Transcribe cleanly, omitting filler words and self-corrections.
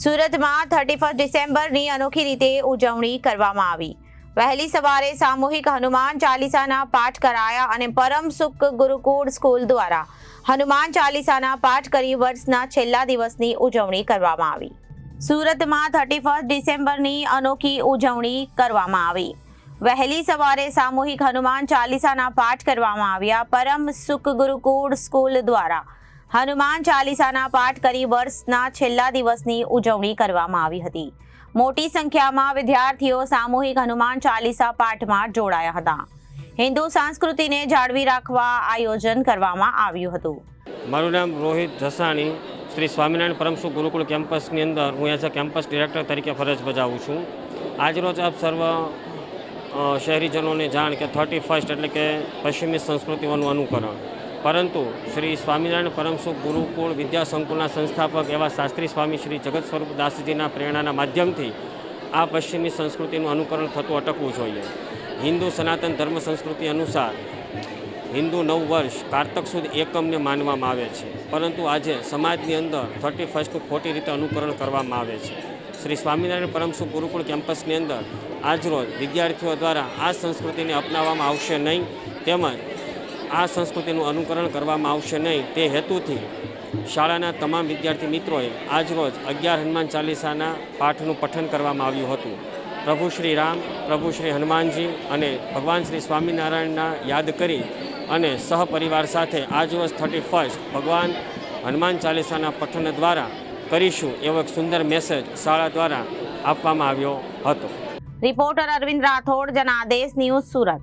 સુરતમાં 31 ડિસેમ્બરની અનોખી રીતે ઉજવણી કરવામાં આવી। વહેલી સવારે સામૂહિક હનુમાન ચાલીસાના પાઠ કરાયા અને પરમ સુખ ગુરુકુળ સ્કૂલ દ્વારા હનુમાન ચાલીસાના પાઠ કરી વર્ષના છેલ્લા દિવસની ઉજવણી કરવામાં આવી। સુરતમાં 31 ડિસેમ્બરની અનોખી ઉજવણી કરવામાં આવી। વહેલી સવારે સામૂહિક હનુમાન ચાલીસાના પાઠ કરવામાં આવ્યા। પરમ સુખ ગુરુકુળ સ્કૂલ દ્વારા હનુમાન ચાલીસાના પાઠ કરી વર્ષના છેલ્લા દિવસની ઉજવણી કરવામાં આવી હતી। મોટી સંખ્યામાં વિદ્યાર્થીઓ સામૂહિક હનુમાન ચાલીસા પાઠમાં જોડાયા હતા। હિન્દુ સંસ્કૃતિને જાળવી રાખવા આયોજન કરવામાં આવ્યું હતું। મારું નામ રોહિત જસાણી, શ્રી સ્વામિનારાયણ પરમ સુખ ગુરુકુળ કેમ્પસની અંદર હું એઝ અ કેમ્પસ ડિરેક્ટર તરીકે ફરજ બજાવું છું। આજરોજ આપ સર્વ શહેરીજનોને જાણ કે 31 એટલે કે પશ્ચિમી સંસ્કૃતિઓનું અનુકરણ, પરંતુ શ્રી સ્વામિનારાયણ પરમ સુખ ગુરુકુળ વિદ્યા સંકુલના સંસ્થાપક એવા શાસ્ત્રી સ્વામી શ્રી જગત સ્વરૂપ દાસજીના પ્રેરણાના માધ્યમથી આ પશ્ચિમી સંસ્કૃતિનું અનુકરણ થતું અટકવું જોઈએ। હિન્દુ સનાતન ધર્મ સંસ્કૃતિ અનુસાર હિન્દુ નવ વર્ષ કારતક સુદ એકમને માનવામાં આવે છે, પરંતુ આજે સમાજની અંદર 31નું ખોટી રીતે અનુકરણ કરવામાં આવે છે। શ્રી સ્વામિનારાયણ પરમ સુખ ગુરુકુળ કેમ્પસની અંદર આજરોજ વિદ્યાર્થીઓ દ્વારા આ સંસ્કૃતિને અપનાવવામાં આવશે નહીં, તેમજ આ સંસ્કૃતિનું અનુકરણ કરવામાં આવશે નહીં તે હેતુથી શાળાના તમામ વિદ્યાર્થી મિત્રોએ આજરોજ 11 હનુમાન ચાલીસાના પાઠનું પઠન કરવામાં આવ્યું હતું। પ્રભુ શ્રી રામ, પ્રભુ શ્રી હનુમાનજી અને ભગવાન શ્રી સ્વામિનારાયણના યાદ કરી અને સહપરિવાર સાથે આજરોજ 31 ભગવાન હનુમાન ચાલીસાના પઠન દ્વારા કરીશું એવો એક સુંદર મેસેજ શાળા દ્વારા આપવામાં આવ્યો હતો। Reporter Arvind Rathod, Janadesh news, Surat.